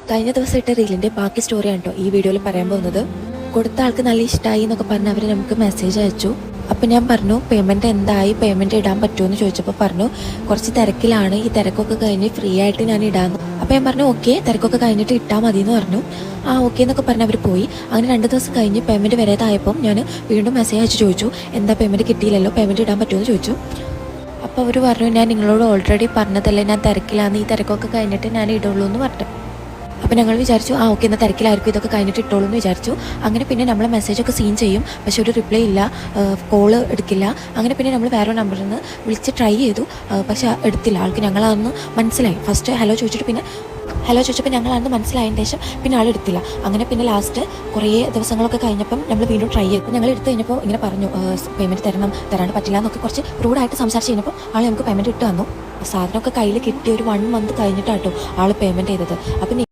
കഴിഞ്ഞ ദിവസം ഇട്ട റീലിൻ്റെ ബാക്കി സ്റ്റോറിയാണ് കേട്ടോ ഈ വീഡിയോയിൽ പറയാൻ പോകുന്നത്. കൊടുത്ത ആൾക്ക് നല്ല ഇഷ്ടമായി എന്നൊക്കെ പറഞ്ഞ് അവർ നമുക്ക് മെസ്സേജ് അയച്ചു. അപ്പം ഞാൻ പറഞ്ഞു പേയ്മെൻറ്റ് എന്തായി, പേയ്മെൻറ്റ് ഇടാൻ പറ്റുമോ എന്ന് ചോദിച്ചപ്പോൾ പറഞ്ഞു കുറച്ച് തിരക്കിലാണ്, ഈ തിരക്കൊക്കെ കഴിഞ്ഞ് ഫ്രീ ആയിട്ട് ഞാൻ ഇടാമെന്ന്. അപ്പോൾ ഞാൻ പറഞ്ഞു ഓക്കെ, തിരക്കൊക്കെ കഴിഞ്ഞിട്ട് ഇട്ടാൽ മതി എന്ന് പറഞ്ഞു. ആ ഓക്കെ എന്നൊക്കെ പറഞ്ഞ് അവർ പോയി. അങ്ങനെ 2 ദിവസം കഴിഞ്ഞ് പേയ്മെൻറ്റ് വരാതായപ്പം ഞാൻ വീണ്ടും മെസ്സേജ് അയച്ച് ചോദിച്ചു എന്താ പേയ്മെൻറ്റ് കിട്ടിയില്ലല്ലോ, പേയ്മെൻറ്റ് ഇടാൻ പറ്റുമോ എന്ന് ചോദിച്ചു. അപ്പോൾ അവർ പറഞ്ഞു ഞാൻ നിങ്ങളോട് ഓൾറെഡി പറഞ്ഞതല്ലേ, ഞാൻ തിരക്കിലാണ്, ഈ തിരക്കൊക്കെ കഴിഞ്ഞിട്ട് ഞാൻ ഇടുള്ളൂ എന്ന് പറഞ്ഞു. അപ്പോൾ ഞങ്ങൾ വിചാരിച്ചു ആ ഓക്കെ എന്നാൽ തിരക്കിലായിരിക്കും, ഇതൊക്കെ കഴിഞ്ഞിട്ട് ഇട്ടോളൂ എന്ന് വിചാരിച്ചു. അങ്ങനെ പിന്നെ നമ്മൾ മെസ്സേജൊക്കെ സീൻ ചെയ്യും, പക്ഷേ ഒരു റിപ്ലൈ ഇല്ല, കോള് എടുക്കില്ല. അങ്ങനെ പിന്നെ നമ്മൾ വേറെ നമ്പറിൽ നിന്ന് വിളിച്ച് ട്രൈ ചെയ്തു, പക്ഷേ എടുത്തില്ല. ആൾക്ക് ഞങ്ങളതൊന്ന് മനസ്സിലായി. ഫസ്റ്റ് ഹലോ ചോദിച്ചിട്ട് പിന്നെ ഹലോ ചോദിച്ചപ്പോൾ ഞങ്ങളാണെന്ന് മനസ്സിലായതിന് ശേഷം പിന്നെ ആളെടുത്തില്ല. അങ്ങനെ പിന്നെ ലാസ്റ്റ് കുറേ ദിവസങ്ങളൊക്കെ കഴിഞ്ഞപ്പം നമ്മൾ വീണ്ടും ട്രൈ ചെയ്തു. ഞങ്ങൾ എടുത്തു കഴിഞ്ഞപ്പോൾ ഇങ്ങനെ പറഞ്ഞു പേയ്മെൻറ്റ് തരാണ്ട് പറ്റില്ല എന്നൊക്കെ കുറച്ച് റൂഡായിട്ട് സംസാരിച്ച് കഴിഞ്ഞപ്പോൾ ആൾ നമുക്ക് പേയ്മെൻറ്റ് ഇട്ട് തന്നു. സാധനമൊക്കെ കയ്യിൽ കിട്ടി ഒരു 1 മന്ത് കഴിഞ്ഞിട്ടാട്ടോ ആൾ പേയ്മെൻറ്റ് ചെയ്തത്. അപ്പം